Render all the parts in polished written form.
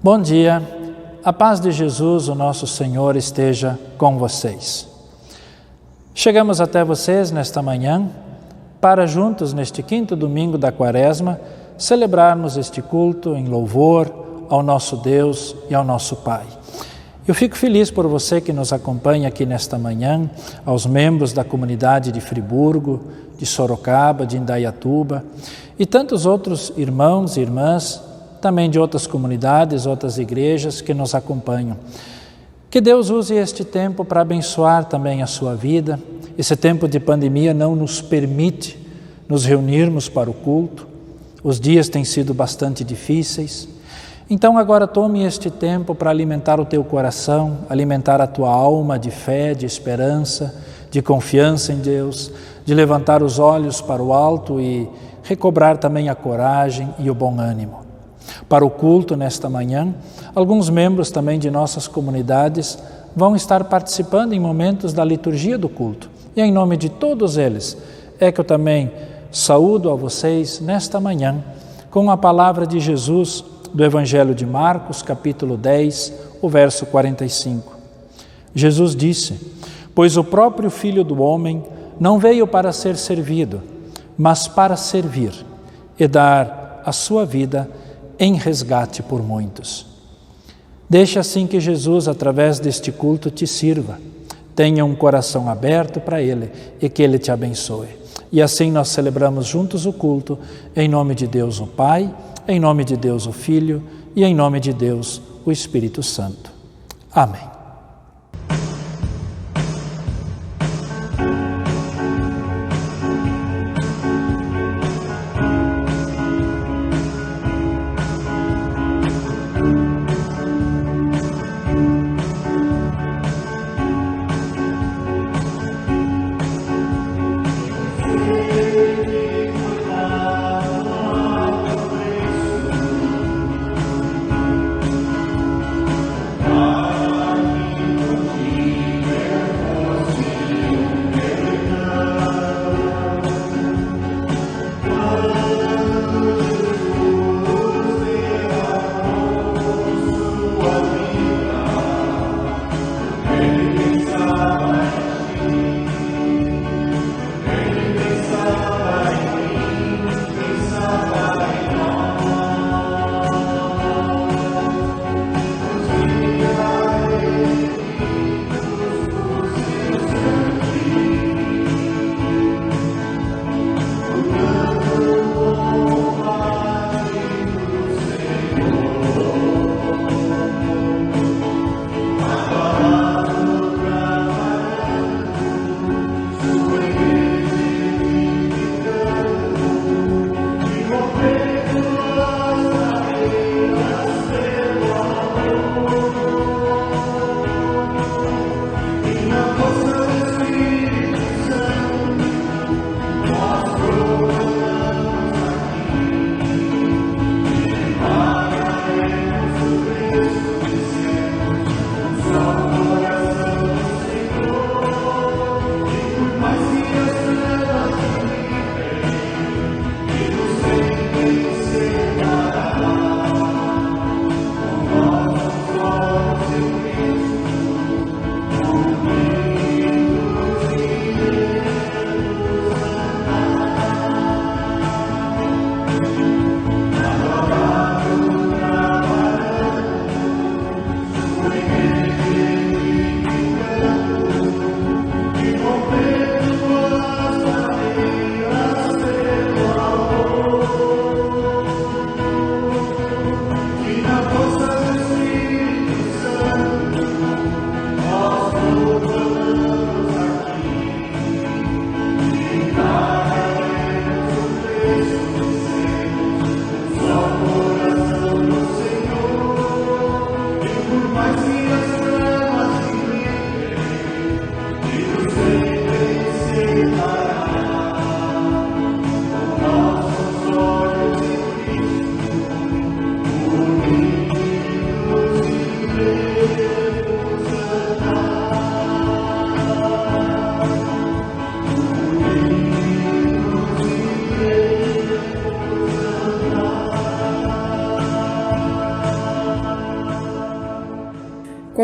Bom dia, a paz de Jesus, o nosso Senhor, esteja com vocês. Chegamos até vocês nesta manhã para juntos, neste quinto domingo da Quaresma, celebrarmos este culto em louvor ao nosso Deus e ao nosso Pai. Eu fico feliz por você que nos acompanha aqui nesta manhã, aos membros da comunidade de Friburgo, de Sorocaba, de Indaiatuba e tantos outros irmãos e irmãs, também de outras comunidades, outras igrejas que nos acompanham. Que Deus use este tempo para abençoar também a sua vida. Esse tempo de pandemia não nos permite nos reunirmos para o culto. Os dias têm sido bastante difíceis. Então agora tome este tempo para alimentar o teu coração, alimentar a tua alma de fé, de esperança, de confiança em Deus, de levantar os olhos para o alto e recobrar também a coragem e o bom ânimo. Para o culto nesta manhã, alguns membros também de nossas comunidades vão estar participando em momentos da liturgia do culto. E em nome de todos eles, é que eu também saúdo a vocês nesta manhã com a palavra de Jesus do Evangelho de Marcos, capítulo 10, o verso 45. Jesus disse: "Pois o próprio Filho do Homem não veio para ser servido, mas para servir e dar a sua vida em resgate por muitos." Deixa assim que Jesus, através deste culto, te sirva. Tenha um coração aberto para Ele e que Ele te abençoe. E assim nós celebramos juntos o culto, em nome de Deus o Pai, em nome de Deus o Filho e em nome de Deus o Espírito Santo. Amém.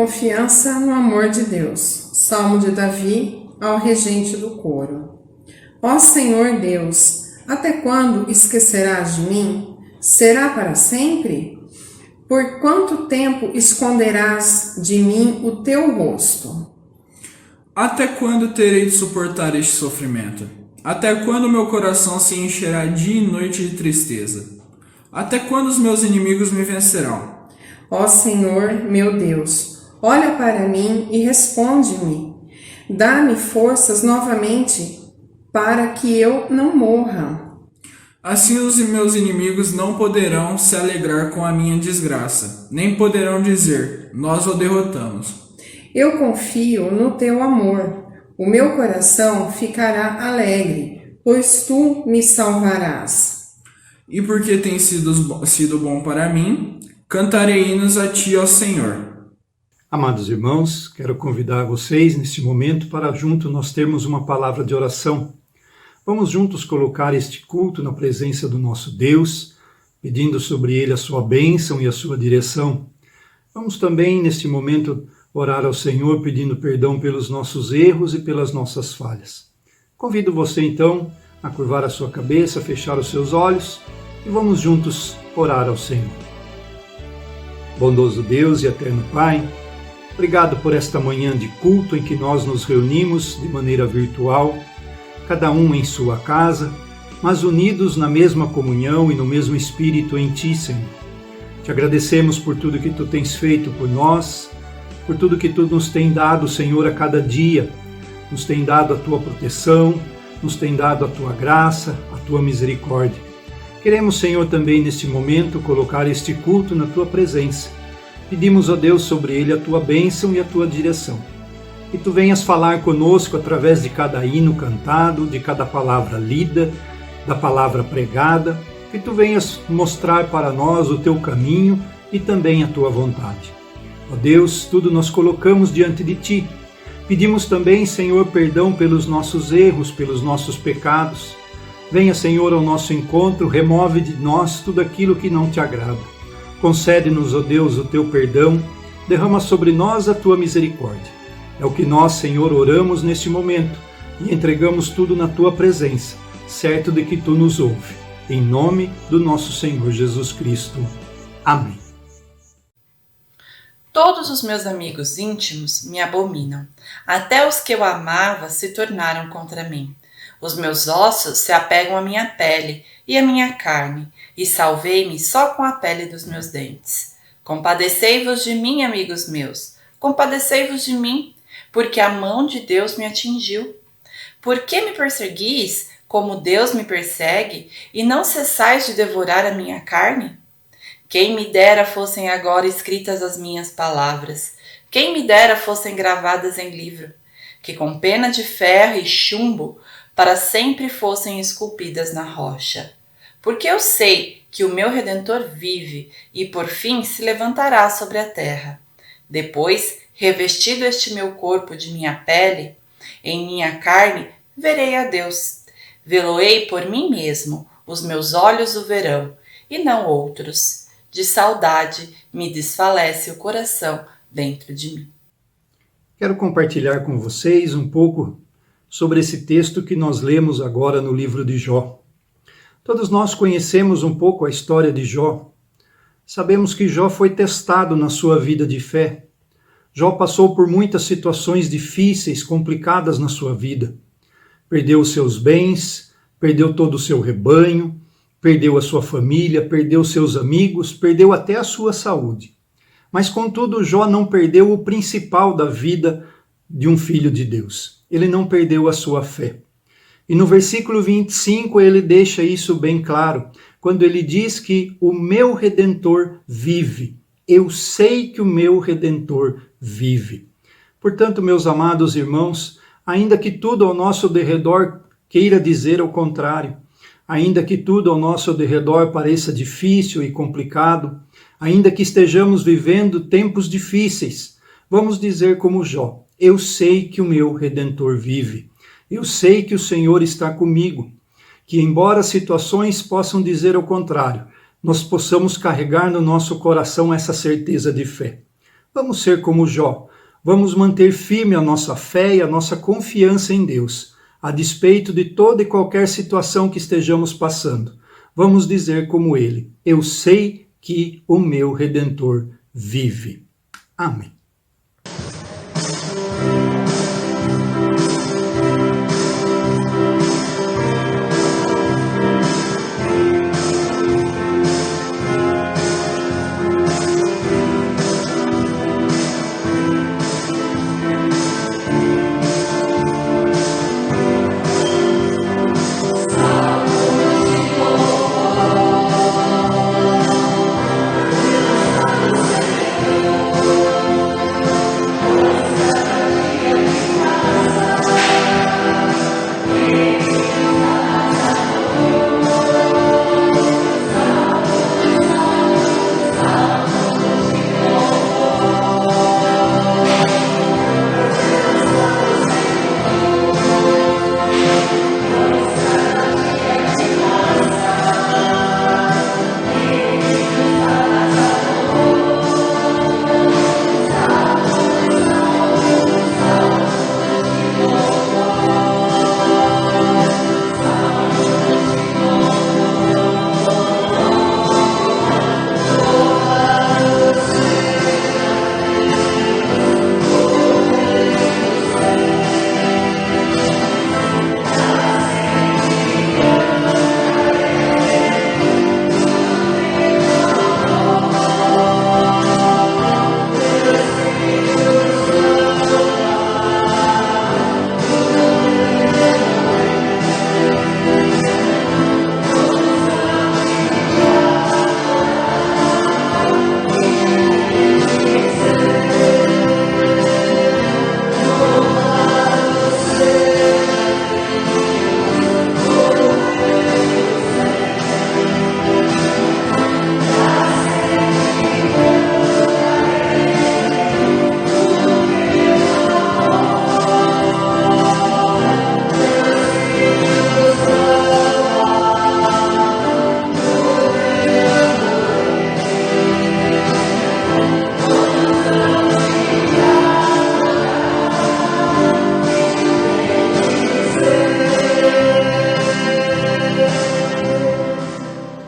confiança no amor de Deus. Salmo de Davi, ao regente do coro. Ó Senhor Deus, até quando esquecerás de mim? Será para sempre? Por quanto tempo esconderás de mim o teu rosto? Até quando terei de suportar este sofrimento? Até quando meu coração se encherá dia e noite de tristeza? Até quando os meus inimigos me vencerão? Ó Senhor, meu Deus, olha para mim e responde-me. Dá-me forças novamente para que eu não morra. Assim os meus inimigos não poderão se alegrar com a minha desgraça, nem poderão dizer, nós o derrotamos. Eu confio no teu amor. O meu coração ficará alegre, pois tu me salvarás. E porque tens sido bom para mim, cantarei hinos a ti, ó Senhor. Amados irmãos, quero convidar vocês neste momento para junto nós termos uma palavra de oração. Vamos juntos colocar este culto na presença do nosso Deus, pedindo sobre ele a sua bênção e a sua direção. Vamos também neste momento orar ao Senhor pedindo perdão pelos nossos erros e pelas nossas falhas. Convido você então a curvar a sua cabeça, fechar os seus olhos e vamos juntos orar ao Senhor. Bondoso Deus e eterno Pai, obrigado por esta manhã de culto em que nós nos reunimos de maneira virtual, cada um em sua casa, mas unidos na mesma comunhão e no mesmo Espírito em Ti, Senhor. Te agradecemos por tudo que Tu tens feito por nós, por tudo que Tu nos tem dado, Senhor, a cada dia. Nos tem dado a Tua proteção, nos tem dado a Tua graça, a Tua misericórdia. Queremos, Senhor, também neste momento colocar este culto na Tua presença. Pedimos a Deus sobre ele a Tua bênção e a Tua direção. Que Tu venhas falar conosco através de cada hino cantado, de cada palavra lida, da palavra pregada. Que Tu venhas mostrar para nós o Teu caminho e também a Tua vontade. Ó Deus, tudo nós colocamos diante de Ti. Pedimos também, Senhor, perdão pelos nossos erros, pelos nossos pecados. Venha, Senhor, ao nosso encontro, remove de nós tudo aquilo que não Te agrada. Concede-nos, ó Deus, o Teu perdão, derrama sobre nós a Tua misericórdia. É o que nós, Senhor, oramos neste momento e entregamos tudo na Tua presença, certo de que Tu nos ouve. Em nome do nosso Senhor Jesus Cristo. Amém. Todos os meus amigos íntimos me abominam. Até os que eu amava se tornaram contra mim. Os meus ossos se apegam à minha pele e à minha carne, e salvei-me só com a pele dos meus dentes. Compadecei-vos de mim, amigos meus, compadecei-vos de mim, porque a mão de Deus me atingiu. Por que me perseguis, como Deus me persegue, e não cessais de devorar a minha carne? Quem me dera fossem agora escritas as minhas palavras, quem me dera fossem gravadas em livro, que com pena de ferro e chumbo para sempre fossem esculpidas na rocha. Porque eu sei que o meu Redentor vive e por fim se levantará sobre a terra. Depois, revestido este meu corpo de minha pele, em minha carne verei a Deus. Vê-lo-ei por mim mesmo, os meus olhos o verão, e não outros. De saudade me desfalece o coração dentro de mim. Quero compartilhar com vocês um pouco sobre esse texto que nós lemos agora no livro de Jó. Todos nós conhecemos um pouco a história de Jó. Sabemos que Jó foi testado na sua vida de fé. Jó passou por muitas situações difíceis, complicadas na sua vida. Perdeu os seus bens, perdeu todo o seu rebanho, perdeu a sua família, perdeu seus amigos, perdeu até a sua saúde. Mas, contudo, Jó não perdeu o principal da vida de um filho de Deus. Ele não perdeu a sua fé. E no versículo 25 ele deixa isso bem claro, quando ele diz que o meu Redentor vive. Eu sei que o meu Redentor vive. Portanto, meus amados irmãos, ainda que tudo ao nosso derredor queira dizer o contrário, ainda que tudo ao nosso derredor pareça difícil e complicado, ainda que estejamos vivendo tempos difíceis, vamos dizer como Jó: eu sei que o meu Redentor vive. Eu sei que o Senhor está comigo. Que embora situações possam dizer o contrário, nós possamos carregar no nosso coração essa certeza de fé. Vamos ser como Jó. Vamos manter firme a nossa fé e a nossa confiança em Deus, a despeito de toda e qualquer situação que estejamos passando. Vamos dizer como ele: eu sei que o meu Redentor vive. Amém.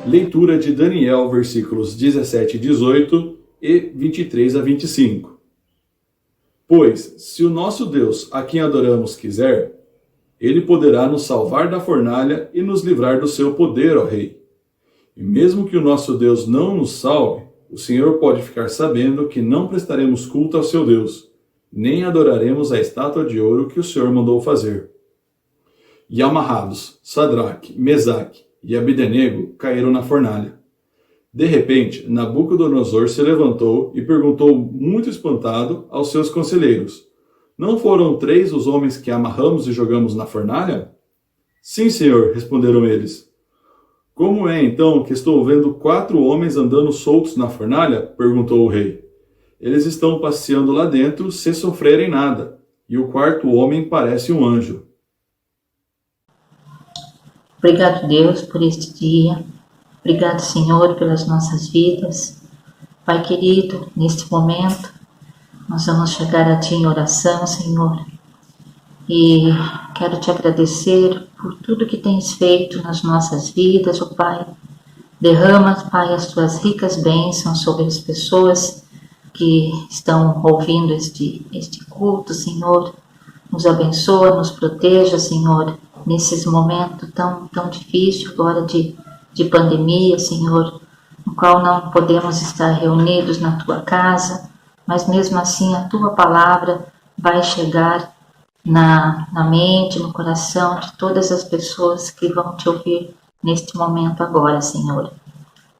Leitura de Daniel, versículos 17 e 18 e 23 a 25. Pois, se o nosso Deus, a quem adoramos, quiser, ele poderá nos salvar da fornalha e nos livrar do seu poder, ó Rei. E mesmo que o nosso Deus não nos salve, o Senhor pode ficar sabendo que não prestaremos culto ao seu Deus, nem adoraremos a estátua de ouro que o Senhor mandou fazer. E amarrados, Sadraque, Mesaque e Abdenego caíram na fornalha. De repente, Nabucodonosor se levantou e perguntou, muito espantado, aos seus conselheiros: não foram 3 os homens que amarramos e jogamos na fornalha? Sim, senhor, responderam eles. Como é então que estou vendo 4 homens andando soltos na fornalha? Perguntou o rei. Eles estão passeando lá dentro sem sofrerem nada, e o 4º homem parece um anjo. Obrigado, Deus, por este dia. Obrigado, Senhor, pelas nossas vidas. Pai querido, neste momento, nós vamos chegar a Ti em oração, Senhor. E quero Te agradecer por tudo que Tens feito nas nossas vidas, ó Pai. Derrama, Pai, as Tuas ricas bênçãos sobre as pessoas que estão ouvindo este culto, Senhor. Nos abençoa, nos proteja, Senhor, nesses momentos tão difíceis agora de pandemia, Senhor, no qual não podemos estar reunidos na Tua casa, mas mesmo assim a Tua palavra vai chegar na mente, no coração de todas as pessoas que vão Te ouvir neste momento agora, Senhor.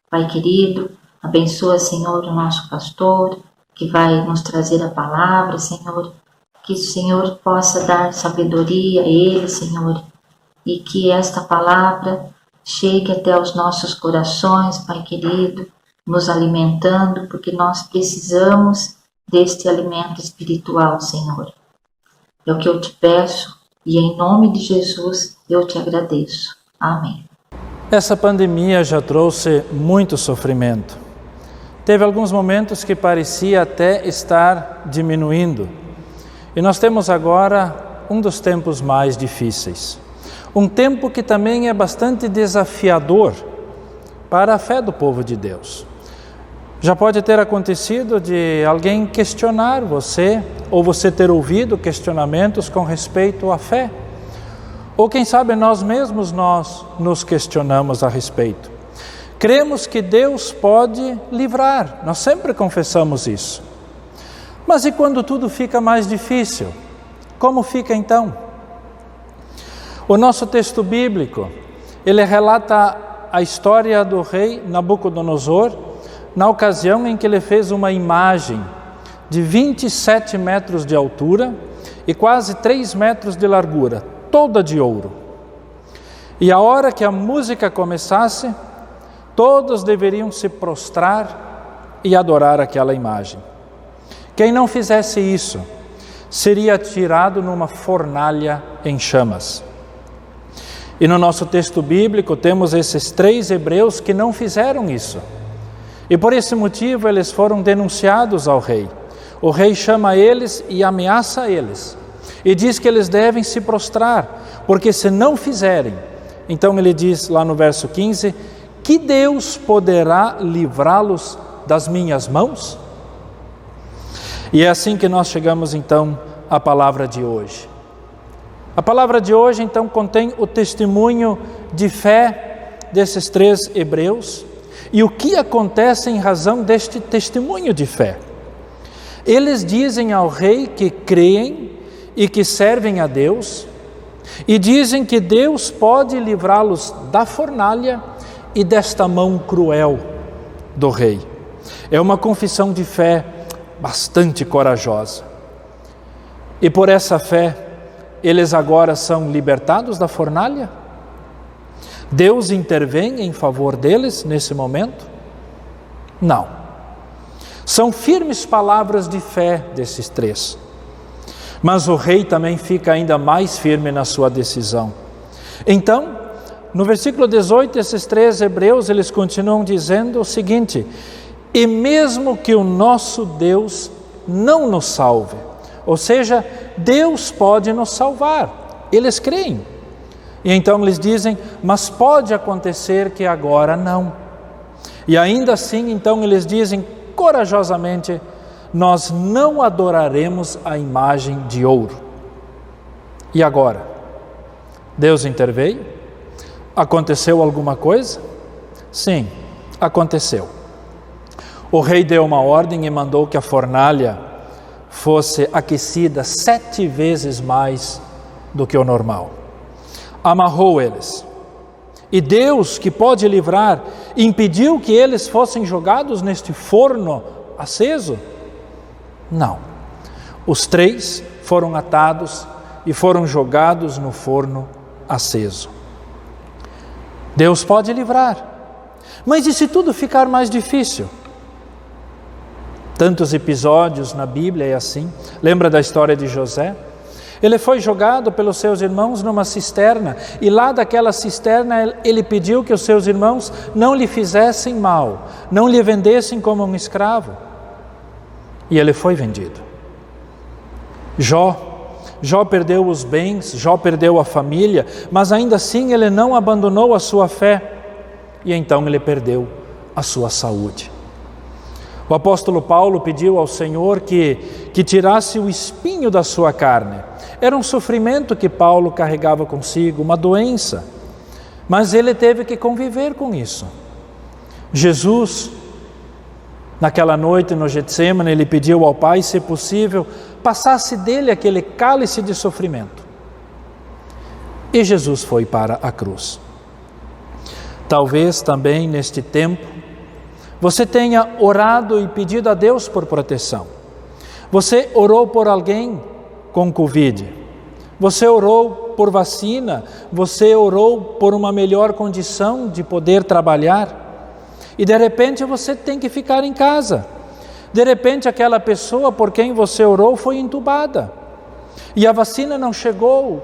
Pai querido, abençoa, Senhor, o nosso pastor, que vai nos trazer a palavra, Senhor, que o Senhor possa dar sabedoria a ele, Senhor, e que esta palavra chegue até os nossos corações, Pai querido, nos alimentando, porque nós precisamos deste alimento espiritual, Senhor. É o que eu te peço e em nome de Jesus eu te agradeço. Amém. Essa pandemia já trouxe muito sofrimento. teve alguns momentos que parecia até estar diminuindo. E nós temos agora um dos tempos mais difíceis. Um tempo que também é bastante desafiador para a fé do povo de Deus. Já pode ter acontecido de alguém questionar você, ou você ter ouvido questionamentos com respeito à fé. Ou quem sabe nós mesmos nos questionamos a respeito. Cremos que Deus pode livrar, nós sempre confessamos isso. Mas e quando tudo fica mais difícil? Como fica então? O nosso texto bíblico, ele relata a história do rei Nabucodonosor, na ocasião em que ele fez uma imagem de 27 metros de altura e quase 3 metros de largura, toda de ouro. E a hora que a música começasse, todos deveriam se prostrar e adorar aquela imagem. Quem não fizesse isso, seria atirado numa fornalha em chamas. E no nosso texto bíblico temos esses 3 hebreus que não fizeram isso. E por esse motivo eles foram denunciados ao rei. O rei chama eles e ameaça eles. E diz que eles devem se prostrar, porque se não fizerem, então ele diz lá no verso 15, que Deus poderá livrá-los das minhas mãos? E é assim que nós chegamos então à palavra de hoje. A palavra de hoje então contém o testemunho de fé desses 3 hebreus e o que acontece em razão deste testemunho de fé. Eles dizem ao rei que creem e que servem a Deus e dizem que Deus pode livrá-los da fornalha e desta mão cruel do rei. É uma confissão de fé bastante corajosa. E por essa fé, eles agora são libertados da fornalha? Deus intervém em favor deles nesse momento? Não. São firmes palavras de fé desses 3. Mas o rei também fica ainda mais firme na sua decisão. Então, no versículo 18, esses 3 hebreus, eles continuam dizendo o seguinte: e mesmo que o nosso Deus não nos salve, ou seja, Deus pode nos salvar, eles creem. E então eles dizem, mas pode acontecer que agora não. E ainda assim, então eles dizem corajosamente, nós não adoraremos a imagem de ouro. E agora? Deus interveio? Aconteceu alguma coisa? Sim, aconteceu. O rei deu uma ordem e mandou que a fornalha fosse aquecida 7 vezes mais do que o normal. Amarrou eles. E Deus, que pode livrar, impediu que eles fossem jogados neste forno aceso? Não. Os 3 foram atados e foram jogados no forno aceso. Deus pode livrar. Mas e se tudo ficar mais difícil? Tantos episódios na Bíblia é assim. Lembra da história de José? Ele foi jogado pelos seus irmãos numa cisterna, e lá daquela cisterna ele pediu que os seus irmãos não lhe fizessem mal, não lhe vendessem como um escravo. E ele foi vendido. Jó perdeu os bens, Jó perdeu a família, mas ainda assim ele não abandonou a sua fé, e então ele perdeu a sua saúde. O apóstolo Paulo pediu ao Senhor que tirasse o espinho da sua carne. Era um sofrimento que Paulo carregava consigo, uma doença, mas ele teve que conviver com isso. Jesus, naquela noite no Getsemane, ele pediu ao Pai, se possível, passasse dele aquele cálice de sofrimento. E Jesus foi para a cruz. Talvez também neste tempo, você tenha orado e pedido a Deus por proteção. Você orou por alguém com Covid. Você orou por vacina. Você orou por uma melhor condição de poder trabalhar. E de repente você tem que ficar em casa. De repente aquela pessoa por quem você orou foi entubada. E a vacina não chegou.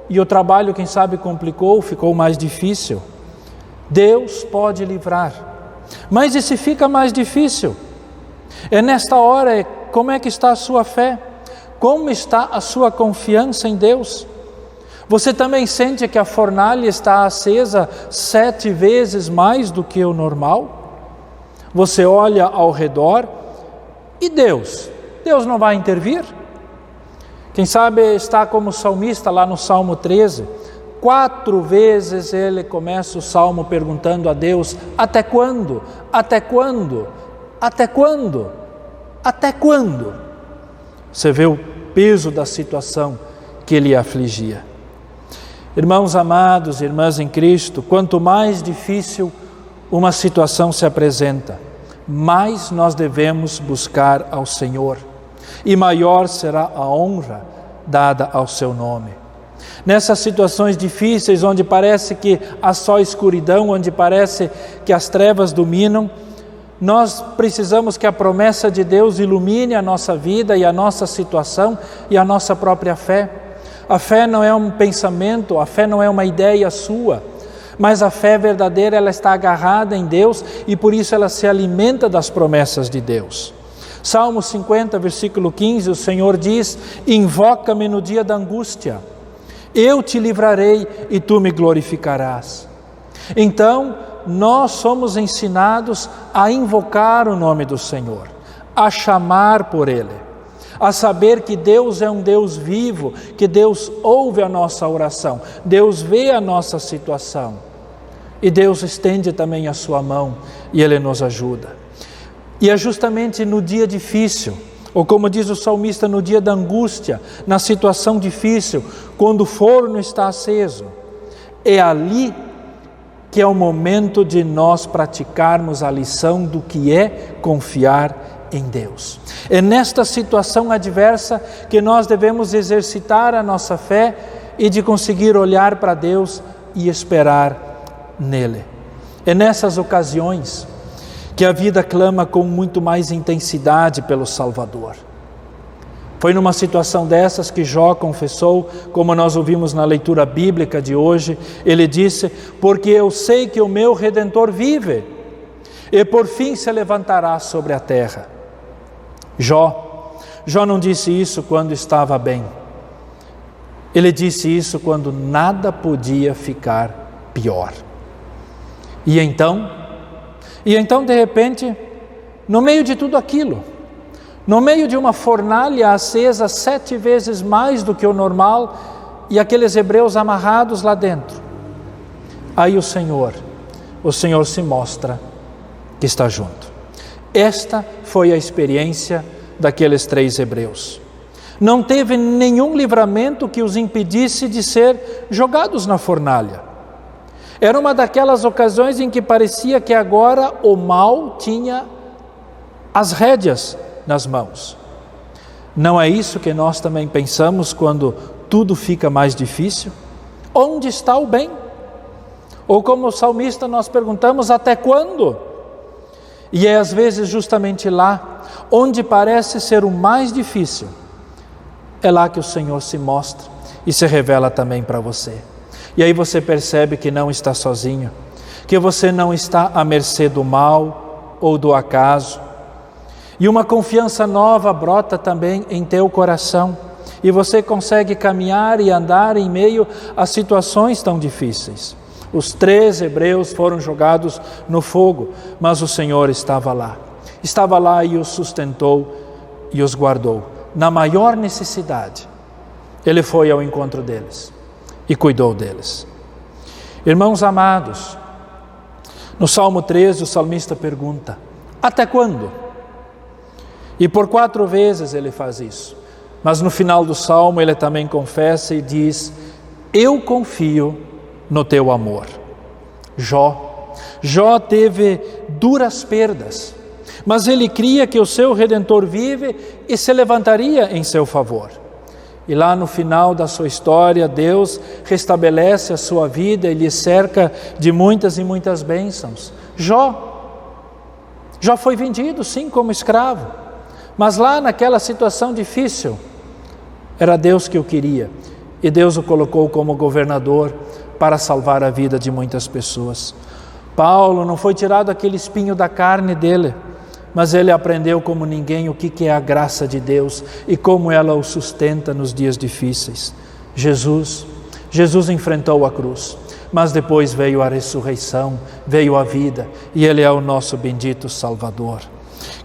E o trabalho, quem sabe, complicou, ficou mais difícil. Deus pode livrar. Mas e se fica mais difícil? É nesta hora, como é que está a sua fé? Como está a sua confiança em Deus? Você também sente que a fornalha está acesa 7 vezes mais do que o normal? Você olha ao redor e Deus não vai intervir? Quem sabe está como o salmista lá no Salmo 13, 4 vezes ele começa o salmo perguntando a Deus: até quando? Até quando? Até quando? Até quando? Você vê o peso da situação que ele afligia. Irmãos amados, irmãs em Cristo, quanto mais difícil uma situação se apresenta, mais nós devemos buscar ao Senhor, e maior será a honra dada ao seu nome. Nessas situações difíceis, onde parece que há só escuridão, onde parece que as trevas dominam, nós precisamos que a promessa de Deus ilumine a nossa vida e a nossa situação e a nossa própria fé. A fé não é um pensamento, a fé não é uma ideia sua, mas a fé verdadeira, ela está agarrada em Deus e por isso ela se alimenta das promessas de Deus. Salmo 50, versículo 15, o Senhor diz: invoca-me no dia da angústia, eu te livrarei e tu me glorificarás. Então, nós somos ensinados a invocar o nome do Senhor, a chamar por Ele, a saber que Deus é um Deus vivo, que Deus ouve a nossa oração, Deus vê a nossa situação e Deus estende também a sua mão e Ele nos ajuda. E é justamente no dia difícil, ou como diz o salmista, no dia da angústia, na situação difícil, quando o forno está aceso, é ali que é o momento de nós praticarmos a lição do que é confiar em Deus. É nesta situação adversa que nós devemos exercitar a nossa fé e de conseguir olhar para Deus e esperar nele. É nessas ocasiões que a vida clama com muito mais intensidade pelo Salvador. Foi numa situação dessas que Jó confessou, como nós ouvimos na leitura bíblica de hoje, ele disse: porque eu sei que o meu Redentor vive, e por fim se levantará sobre a terra. Jó não disse isso quando estava bem, ele disse isso quando nada podia ficar pior. E então de repente, no meio de tudo aquilo, no meio de uma fornalha acesa 7 vezes mais do que o normal, e aqueles hebreus amarrados lá dentro, aí o Senhor se mostra que está junto. Esta foi a experiência daqueles 3 hebreus. Não teve nenhum livramento que os impedisse de ser jogados na fornalha. Era uma daquelas ocasiões em que parecia que agora o mal tinha as rédeas nas mãos. Não é isso que nós também pensamos quando tudo fica mais difícil? Onde está o bem? Ou como o salmista nós perguntamos: até quando? E é às vezes justamente lá, onde parece ser o mais difícil, é lá que o Senhor se mostra e se revela também para você. E aí você percebe que não está sozinho, que você não está à mercê do mal ou do acaso. E uma confiança nova brota também em teu coração, e você consegue caminhar e andar em meio a situações tão difíceis. Os 3 hebreus foram jogados no fogo, mas o Senhor estava lá e os sustentou e os guardou. Na maior necessidade, Ele foi ao encontro deles e cuidou deles. Irmãos amados, no Salmo 13 o salmista pergunta: até quando? E por 4 vezes ele faz isso, mas no final do Salmo ele também confessa e diz: eu confio no teu amor. Jó teve duras perdas, mas ele cria que o seu Redentor vive e se levantaria em seu favor. E lá no final da sua história, Deus restabelece a sua vida e lhe cerca de muitas e muitas bênçãos. Jó foi vendido, sim, como escravo, mas lá naquela situação difícil, era Deus que o queria, e Deus o colocou como governador para salvar a vida de muitas pessoas. Paulo não foi tirado aquele espinho da carne dele, mas ele aprendeu como ninguém o que é a graça de Deus e como ela o sustenta nos dias difíceis. Jesus enfrentou a cruz, mas depois veio a ressurreição, veio a vida, e Ele é o nosso bendito Salvador.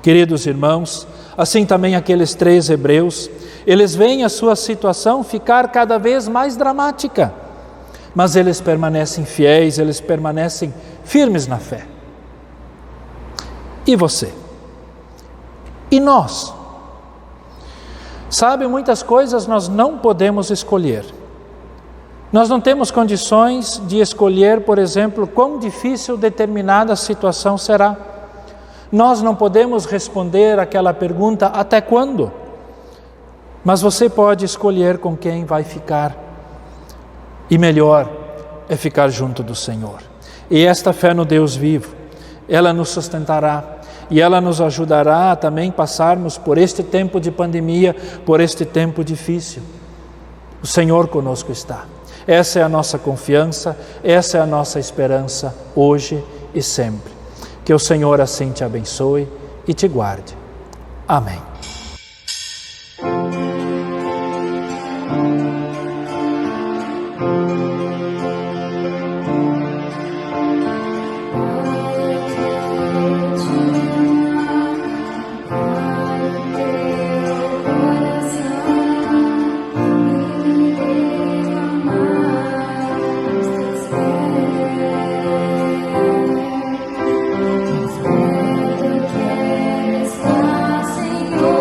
Queridos irmãos, assim também aqueles 3 hebreus, eles veem a sua situação ficar cada vez mais dramática, mas eles permanecem fiéis, eles permanecem firmes na fé. E você? E nós? Sabe, muitas coisas nós não podemos escolher. Nós não temos condições de escolher, por exemplo, quão difícil determinada situação será. Nós não podemos responder aquela pergunta, até quando? Mas você pode escolher com quem vai ficar. E melhor é ficar junto do Senhor. E esta fé no Deus vivo, ela nos sustentará e ela nos ajudará a também passarmos por este tempo de pandemia, por este tempo difícil. O Senhor conosco está. Essa é a nossa confiança, essa é a nossa esperança hoje e sempre. Que o Senhor assim te abençoe e te guarde. Amém. Senhor.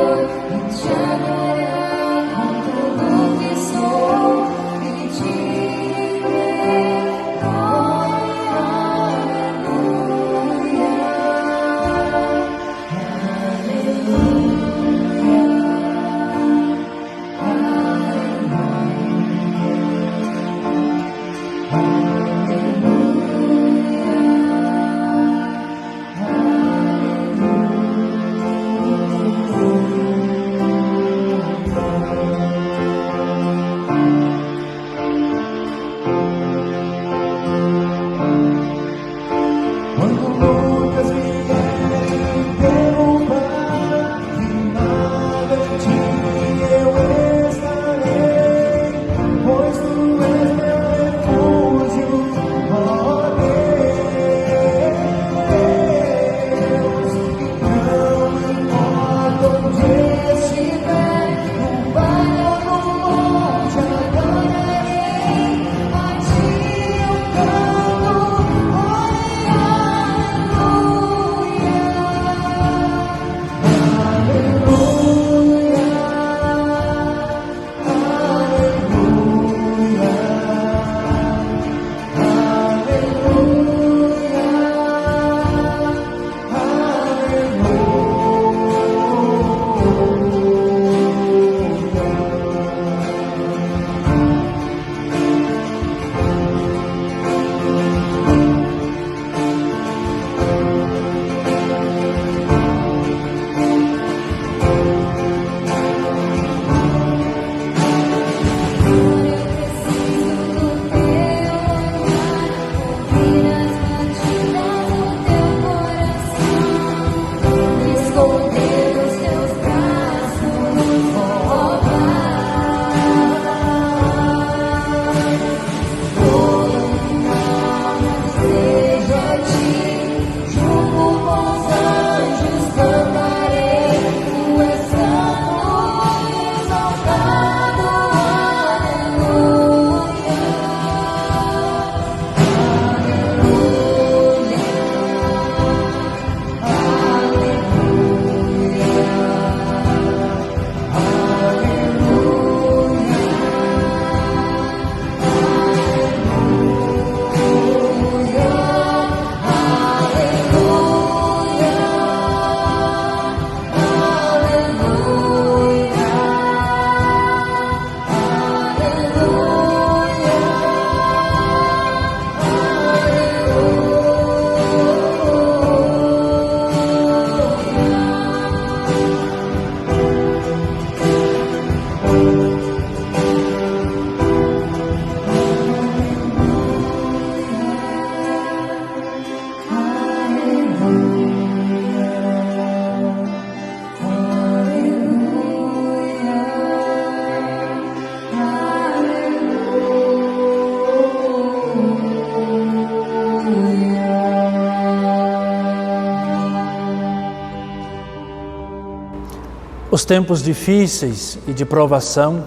Os tempos difíceis e de provação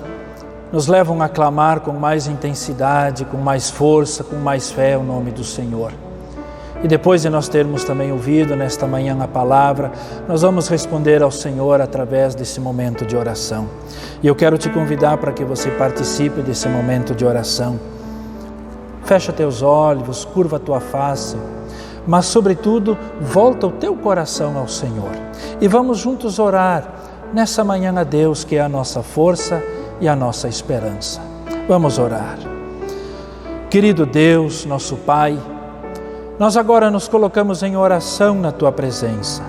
nos levam a clamar com mais intensidade, com mais força, com mais fé o nome do Senhor. E depois de nós termos também ouvido nesta manhã a palavra, nós vamos responder ao Senhor através desse momento de oração. E eu quero te convidar para que você participe desse momento de oração. Fecha teus olhos, curva a tua face, mas sobretudo volta o teu coração ao Senhor. E vamos juntos orar nessa manhã a Deus, que é a nossa força e a nossa esperança. Vamos orar. Querido Deus, nosso Pai, nós agora nos colocamos em oração na Tua presença,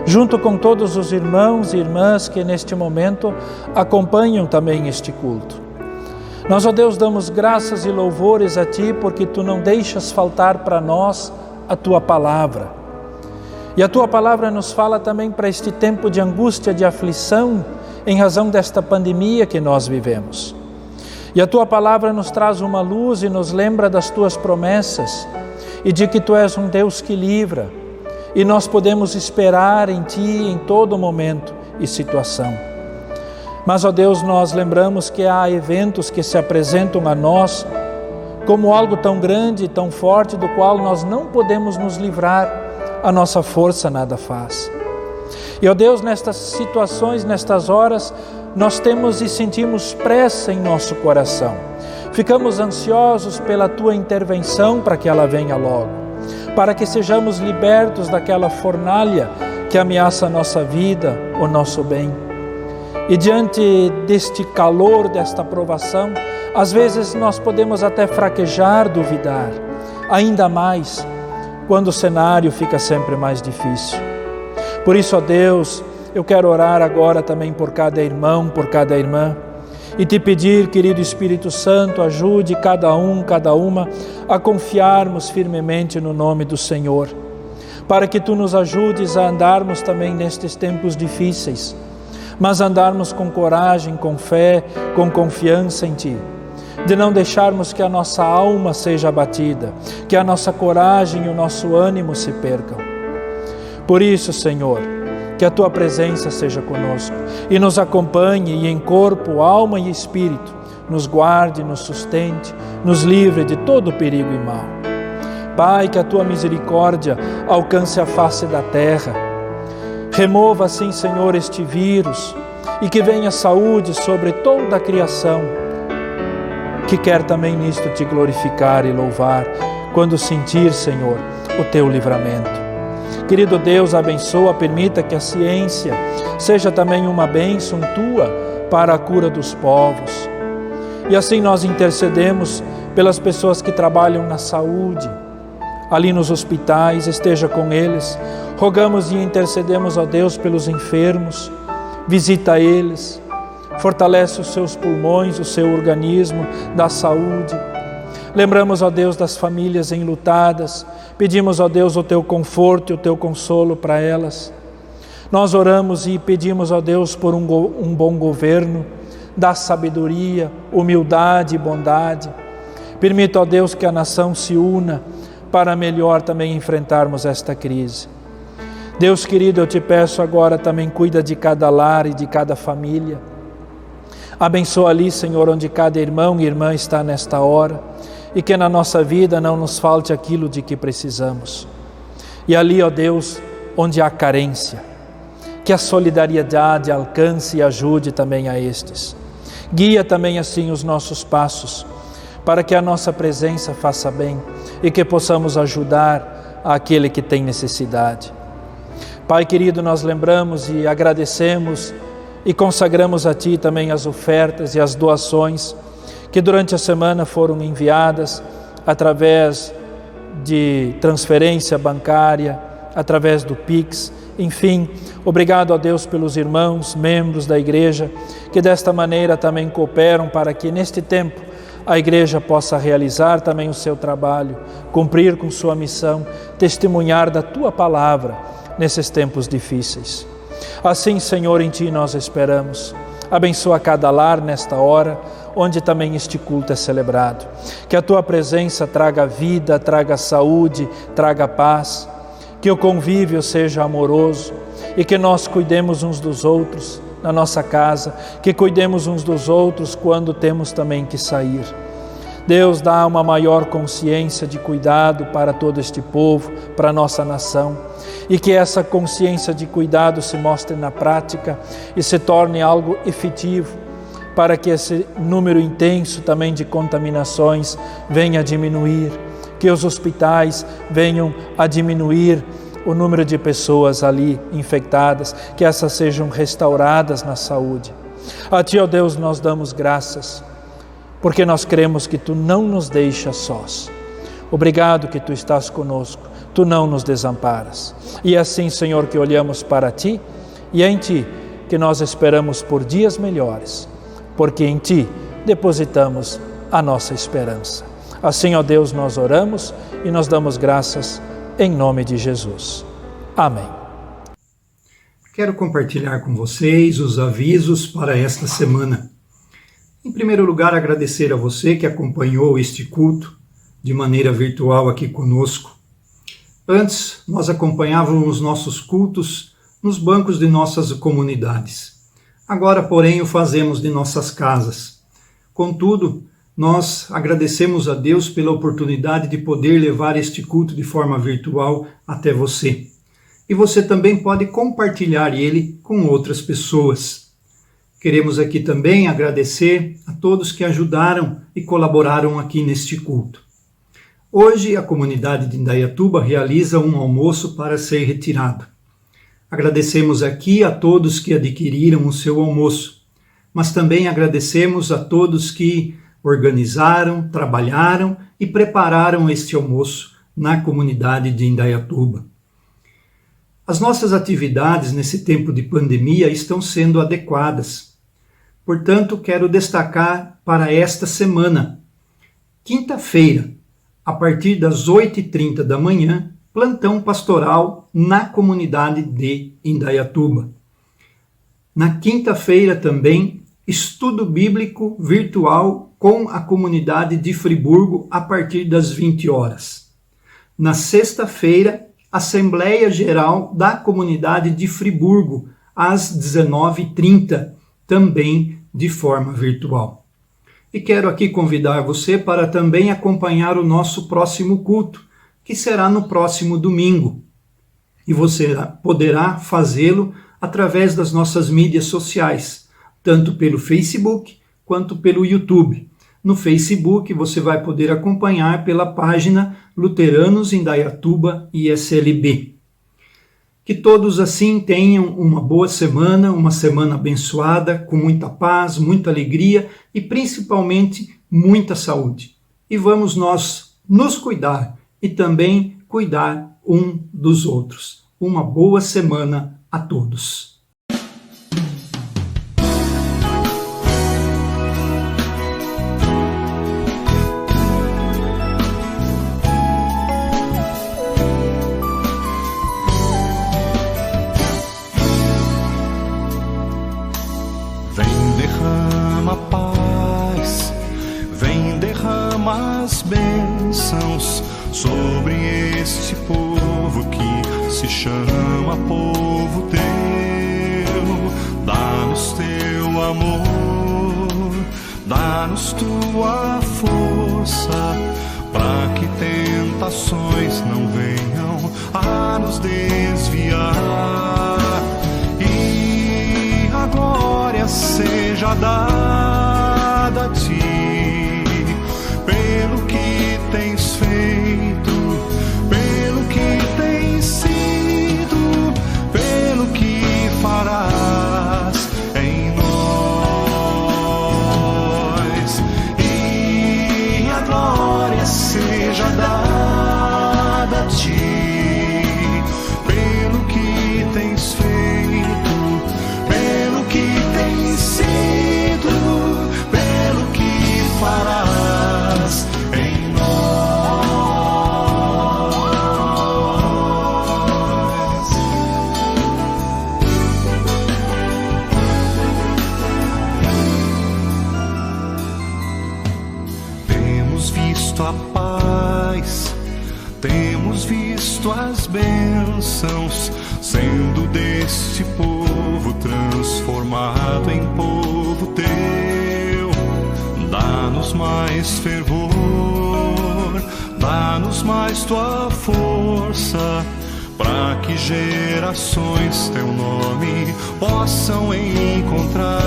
junto com todos os irmãos e irmãs que neste momento acompanham também este culto. Nós, ó Deus, damos graças e louvores a Ti, porque Tu não deixas faltar para nós a Tua palavra. E a Tua palavra nos fala também para este tempo de angústia, de aflição, em razão desta pandemia que nós vivemos. E a Tua palavra nos traz uma luz e nos lembra das Tuas promessas e de que Tu és um Deus que livra, e nós podemos esperar em Ti em todo momento e situação. Mas, ó Deus, nós lembramos que há eventos que se apresentam a nós como algo tão grande e tão forte do qual nós não podemos nos livrar, a nossa força nada faz. E, ó Deus, nestas situações, nestas horas, nós temos e sentimos pressa em nosso coração. Ficamos ansiosos pela Tua intervenção para que ela venha logo, para que sejamos libertos daquela fornalha que ameaça a nossa vida, o nosso bem. E diante deste calor, desta provação, às vezes nós podemos até fraquejar, duvidar, ainda mais quando o cenário fica sempre mais difícil. Por isso, ó Deus, eu quero orar agora também por cada irmão, por cada irmã, e te pedir, querido Espírito Santo, ajude cada um, cada uma a confiarmos firmemente no nome do Senhor, para que Tu nos ajudes a andarmos também nestes tempos difíceis, mas andarmos com coragem, com fé, com confiança em Ti, de não deixarmos que a nossa alma seja abatida, que a nossa coragem e o nosso ânimo se percam. Por isso, Senhor, que a Tua presença seja conosco e nos acompanhe e em corpo, alma e espírito, nos guarde, nos sustente, nos livre de todo perigo e mal. Pai, que a Tua misericórdia alcance a face da terra. Remova assim, Senhor, este vírus e que venha saúde sobre toda a criação, que quer também nisto Te glorificar e louvar, quando sentir, Senhor, o Teu livramento. Querido Deus, abençoa, permita que a ciência seja também uma bênção Tua para a cura dos povos. E assim nós intercedemos pelas pessoas que trabalham na saúde, ali nos hospitais, esteja com eles. Rogamos e intercedemos, ó Deus, pelos enfermos, visita eles, fortalece os seus pulmões, o seu organismo, da saúde. Lembramos, ó Deus, das famílias enlutadas, pedimos, ó Deus, o Teu conforto e o Teu consolo para elas. Nós oramos e pedimos, ó Deus, por um bom governo, dá sabedoria, humildade e bondade. Permita, ó Deus, que a nação se una para melhor também enfrentarmos esta crise. Deus querido, eu Te peço agora também, cuida de cada lar e de cada família. Abençoa ali, Senhor, onde cada irmão e irmã está nesta hora, e que na nossa vida não nos falte aquilo de que precisamos. E ali, ó Deus, onde há carência, que a solidariedade alcance e ajude também a estes. Guia também assim os nossos passos, para que a nossa presença faça bem e que possamos ajudar aquele que tem necessidade. Pai querido, nós lembramos e agradecemos e consagramos a Ti também as ofertas e as doações que durante a semana foram enviadas através de transferência bancária, através do Pix, enfim. Obrigado a Deus pelos irmãos, membros da igreja, que desta maneira também cooperam para que neste tempo a igreja possa realizar também o seu trabalho, cumprir com sua missão, testemunhar da Tua palavra nesses tempos difíceis. Assim, Senhor, em Ti nós esperamos. Abençoa cada lar nesta hora, onde também este culto é celebrado. Que a Tua presença traga vida, traga saúde, traga paz. Que o convívio seja amoroso e que nós cuidemos uns dos outros, na nossa casa, que cuidemos uns dos outros quando temos também que sair. Deus, dá uma maior consciência de cuidado para todo este povo, para a nossa nação, e que essa consciência de cuidado se mostre na prática e se torne algo efetivo, para que esse número intenso também de contaminações venha a diminuir, que os hospitais venham a diminuir o número de pessoas ali infectadas, que essas sejam restauradas na saúde. A Ti, ó Deus, nós damos graças, porque nós cremos que Tu não nos deixas sós. Obrigado que Tu estás conosco, Tu não nos desamparas. E assim, Senhor, que olhamos para Ti, e é em Ti que nós esperamos por dias melhores, porque em Ti depositamos a nossa esperança. Assim, ó Deus, nós oramos e nós damos graças em nome de Jesus. Amém. Quero compartilhar com vocês os avisos para esta semana. Em primeiro lugar, agradecer a você que acompanhou este culto de maneira virtual aqui conosco. Antes, nós acompanhávamos os nossos cultos nos bancos de nossas comunidades. Agora, porém, o fazemos de nossas casas. Contudo, nós agradecemos a Deus pela oportunidade de poder levar este culto de forma virtual até você. E você também pode compartilhar ele com outras pessoas. Queremos aqui também agradecer a todos que ajudaram e colaboraram aqui neste culto. Hoje, a comunidade de Indaiatuba realiza um almoço para ser retirado. Agradecemos aqui a todos que adquiriram o seu almoço, mas também agradecemos a todos que organizaram, trabalharam e prepararam este almoço na comunidade de Indaiatuba. As nossas atividades nesse tempo de pandemia estão sendo adequadas. Portanto, quero destacar para esta semana, quinta-feira, a partir das 8h30 da manhã, plantão pastoral na comunidade de Indaiatuba. Na quinta-feira também, estudo bíblico virtual com a comunidade de Friburgo a partir das 20 horas. Na sexta-feira, Assembleia Geral da comunidade de Friburgo, às 19h30, também de forma virtual. E quero aqui convidar você para também acompanhar o nosso próximo culto, que será no próximo domingo. E você poderá fazê-lo através das nossas mídias sociais, tanto pelo Facebook quanto pelo YouTube. No Facebook você vai poder acompanhar pela página Luteranos Indaiatuba ISLB. Que todos assim tenham uma boa semana, uma semana abençoada, com muita paz, muita alegria e principalmente muita saúde. E vamos nós nos cuidar e também cuidar um dos outros. Uma boa semana a todos. As bênçãos sobre este povo que se chama povo teu. Dá-nos teu amor, dá-nos tua força, para que tentações não venham a nos desviar. E a glória seja dada a ti, pelo que tens feito, pelo que tens sido, pelo que farás em nós. E a glória seja dada a ti, pelo que tens feito, pelo que tens sido, pelo que farás. A paz, temos visto as bênçãos sendo deste povo transformado em povo teu. Dá-nos mais fervor, dá-nos mais tua força, para que gerações teu nome possam encontrar.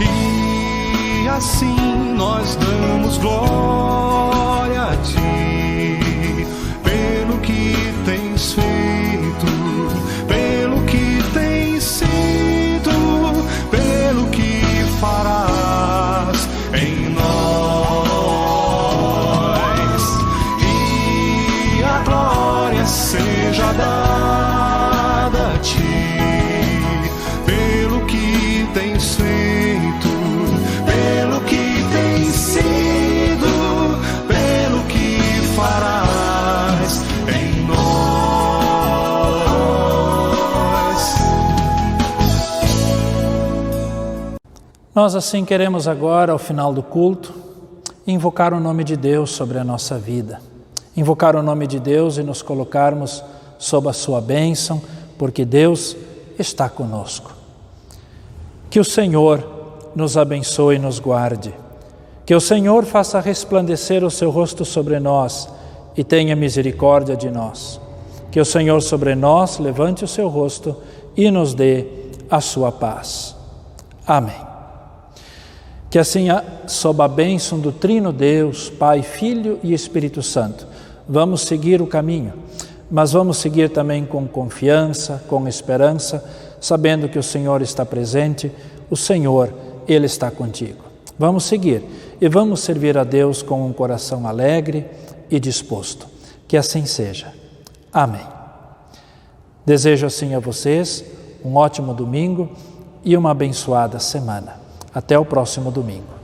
E assim nós damos glória a ti, pelo que tens feito, pelo que tens sido, pelo que farás em nós. E a glória seja dada a ti, pelo que tens feito, pelo que tens sido, pelo que farás em nós. Nós assim queremos agora, ao final do culto, invocar o nome de Deus sobre a nossa vida. Invocar o nome de Deus e nos colocarmos sob a sua bênção, porque Deus está conosco. Que o Senhor nos abençoe e nos guarde. Que o Senhor faça resplandecer o seu rosto sobre nós e tenha misericórdia de nós. Que o Senhor sobre nós levante o seu rosto e nos dê a sua paz. Amém. Que assim, sob a bênção do Trino Deus, Pai, Filho e Espírito Santo, vamos seguir o caminho, mas vamos seguir também com confiança, com esperança, sabendo que o Senhor está presente, o Senhor, Ele está contigo. Vamos seguir e vamos servir a Deus com um coração alegre e disposto. Que assim seja. Amém. Desejo assim a vocês um ótimo domingo e uma abençoada semana. Até o próximo domingo.